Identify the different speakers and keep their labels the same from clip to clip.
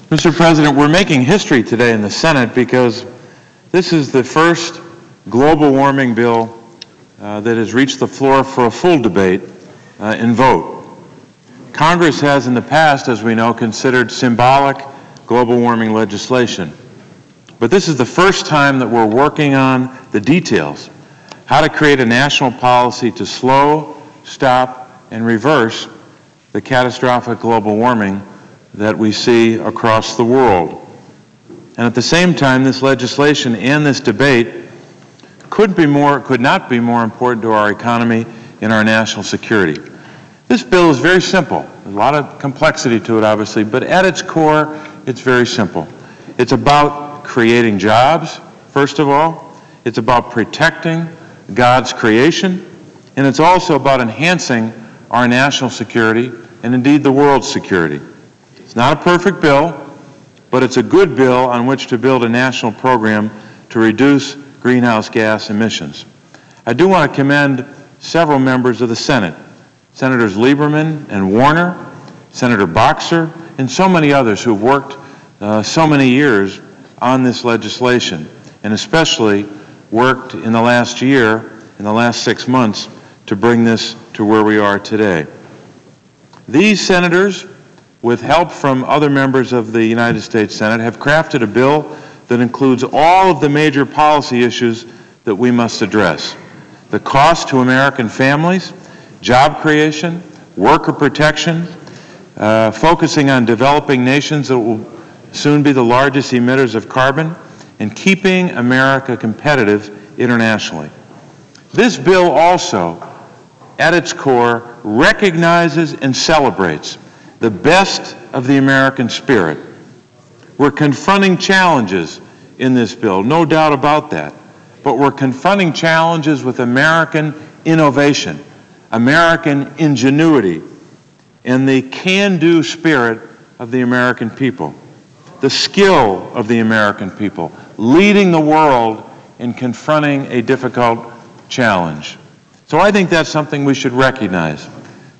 Speaker 1: Mr. President, we're making history today in the Senate because this is the first global warming bill that has reached the floor for a full debate and vote. Congress has in the past, as we know, considered symbolic global warming legislation. But this is the first time that we're working on the details, how to create a national policy to slow, stop, and reverse the catastrophic global warming that we see across the world. And at the same time, this legislation and this debate could not be more important to our economy and our national security. This bill is very simple. There's a lot of complexity to it, obviously, but at its core, it's very simple. It's about creating jobs, first of all. It's about protecting God's creation, and it's also about enhancing our national security and indeed the world's security. It's not a perfect bill, but it's a good bill on which to build a national program to reduce greenhouse gas emissions. I do want to commend several members of the Senate, Senators Lieberman and Warner, Senator Boxer, and so many others who have worked so many years on this legislation, and especially worked in the last year, in the last 6 months, to bring this to where we are today. These senators, with help from other members of the United States Senate, have crafted a bill that includes all of the major policy issues that we must address. The cost to American families, job creation, worker protection, focusing on developing nations that will soon be the largest emitters of carbon, and keeping America competitive internationally. This bill also, at its core, recognizes and celebrates the best of the American spirit. We're confronting challenges in this bill, no doubt about that, but we're confronting challenges with American innovation, American ingenuity, and the can-do spirit of the American people, the skill of the American people, leading the world in confronting a difficult challenge. So I think that's something we should recognize,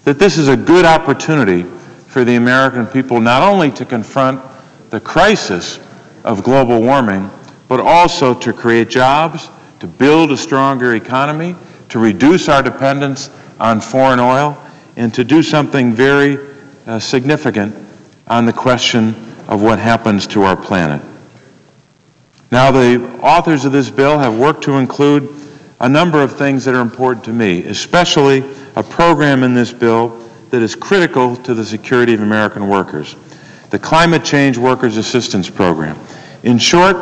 Speaker 1: that this is a good opportunity for the American people not only to confront the crisis of global warming, but also to create jobs, to build a stronger economy, to reduce our dependence on foreign oil, and to do something very significant on the question of what happens to our planet. Now, the authors of this bill have worked to include a number of things that are important to me, especially a program in this bill that is critical to the security of American workers, the Climate Change Workers Assistance Program. In short,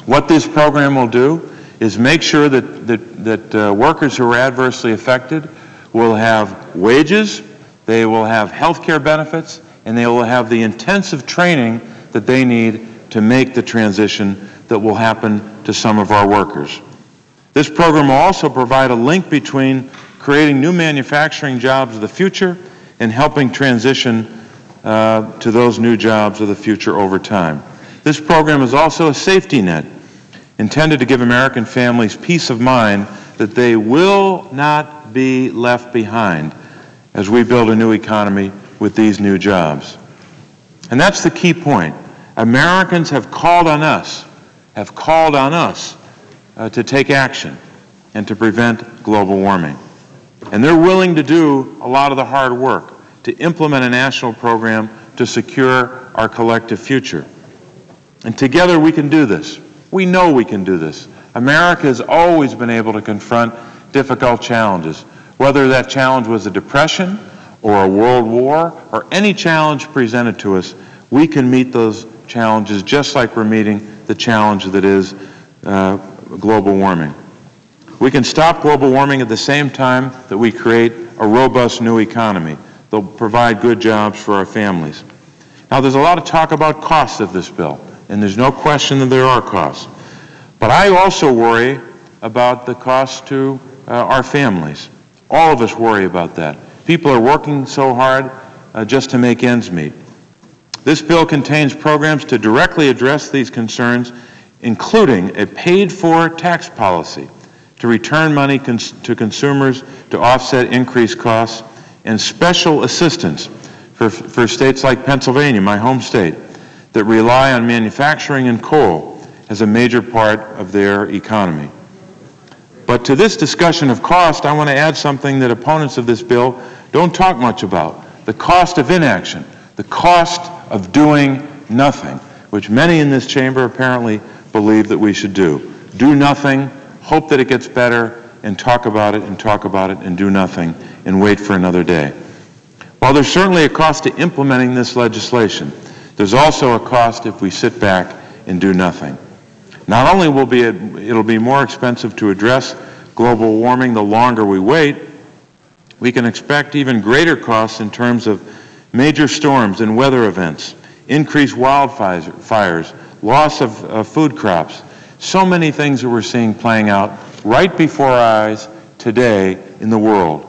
Speaker 1: what this program will do is make sure that workers who are adversely affected will have wages, they will have health care benefits, and they will have the intensive training that they need to make the transition that will happen to some of our workers. This program will also provide a link between creating new manufacturing jobs of the future and helping transition to those new jobs of the future over time. This program is also a safety net intended to give American families peace of mind that they will not be left behind as we build a new economy with these new jobs. And that's the key point. Americans have called on us to take action and to prevent global warming. And they're willing to do a lot of the hard work to implement a national program to secure our collective future. And together we can do this. We know we can do this. America has always been able to confront difficult challenges, whether that challenge was a depression or a world war or any challenge presented to us. We can meet those challenges just like we're meeting the challenge that is global warming. We can stop global warming at the same time that we create a robust new economy that will provide good jobs for our families. Now, there's a lot of talk about costs of this bill, and there's no question that there are costs. But I also worry about the cost to our families. All of us worry about that. People are working so hard just to make ends meet. This bill contains programs to directly address these concerns, including a paid-for tax policy to return money to consumers to offset increased costs, and special assistance for states like Pennsylvania, my home state, that rely on manufacturing and coal as a major part of their economy. But to this discussion of cost, I want to add something that opponents of this bill don't talk much about: the cost of inaction, the cost of doing nothing, which many in this chamber apparently believe that we should do. Do nothing, hope that it gets better, and talk about it and talk about it and do nothing and wait for another day. While there's certainly a cost to implementing this legislation, there's also a cost if we sit back and do nothing. Not only will it'll be more expensive to address global warming the longer we wait, we can expect even greater costs in terms of major storms and weather events, increased wildfires, loss of food crops, so many things that we're seeing playing out right before our eyes today in the world.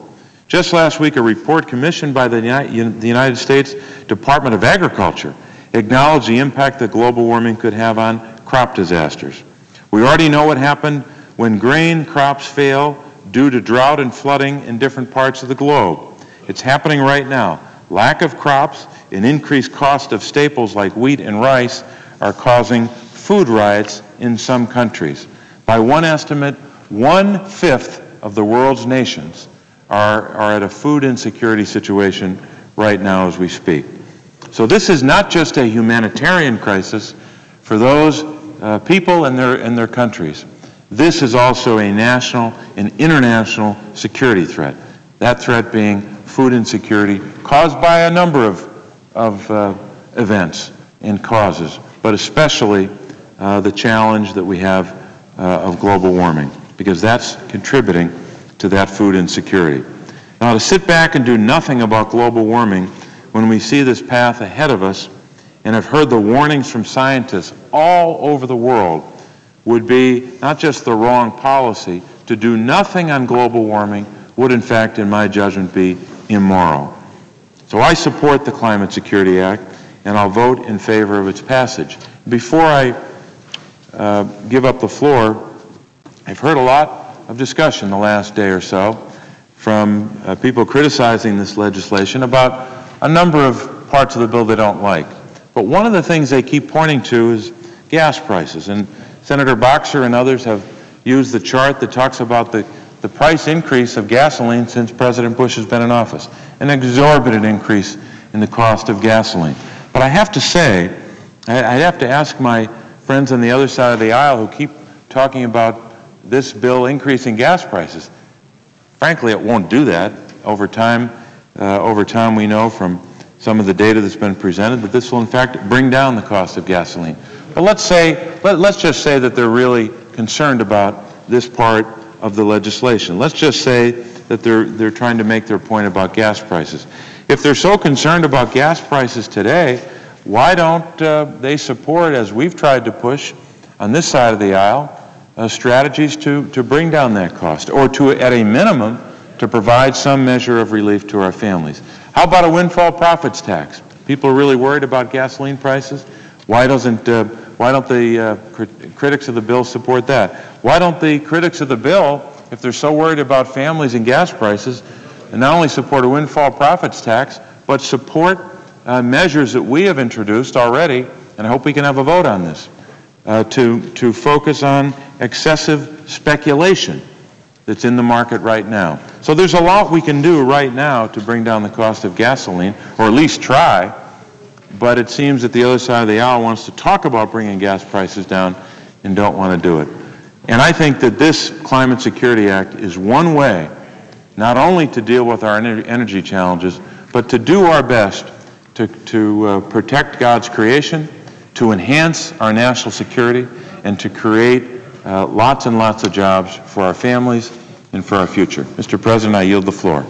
Speaker 1: Just last week, a report commissioned by the United States Department of Agriculture acknowledged the impact that global warming could have on crop disasters. We already know what happened when grain crops fail due to drought and flooding in different parts of the globe. It's happening right now. Lack of crops and increased cost of staples like wheat and rice are causing food riots in some countries. By one estimate, 1/5 of the world's nations are at a food insecurity situation right now as we speak. So this is not just a humanitarian crisis for those people and their countries. This is also a national and international security threat. That threat being food insecurity caused by a number of events and causes, but especially the challenge that we have of global warming, because that's contributing to that food insecurity. Now, to sit back and do nothing about global warming when we see this path ahead of us and have heard the warnings from scientists all over the world would be not just the wrong policy. To do nothing on global warming would, in fact, in my judgment, be immoral. So I support the Climate Security Act, and I'll vote in favor of its passage. Before I give up the floor, I've heard a lot of discussion the last day or so from people criticizing this legislation about a number of parts of the bill they don't like. But one of the things they keep pointing to is gas prices. And Senator Boxer and others have used the chart that talks about the price increase of gasoline since President Bush has been in office, an exorbitant increase in the cost of gasoline. But I have to say, I'd have to ask my friends on the other side of the aisle who keep talking about this bill increasing gas prices. Frankly, it won't do that. Over time, we know from some of the data that's been presented that this will in fact bring down the cost of gasoline. But let's just say that they're really concerned about this part of the legislation. Let's just say that they're trying to make their point about gas prices. If they're so concerned about gas prices today, why don't they support, as we've tried to push on this side of the aisle, strategies to bring down that cost, or to, at a minimum, to provide some measure of relief to our families? How about a windfall profits tax? People are really worried about gasoline prices. Why don't the critics of the bill support that? Why don't the critics of the bill, if they're so worried about families and gas prices, and not only support a windfall profits tax, but support measures that we have introduced already, and I hope we can have a vote on this, to focus on excessive speculation that's in the market right now. So there's a lot we can do right now to bring down the cost of gasoline, or at least try, but it seems that the other side of the aisle wants to talk about bringing gas prices down and don't want to do it. And I think that this Climate Security Act is one way not only to deal with our energy challenges, but to do our best to protect God's creation, to enhance our national security, and to create lots and lots of jobs for our families and for our future. Mr. President, I yield the floor.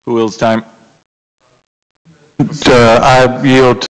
Speaker 2: Who wills time? I yield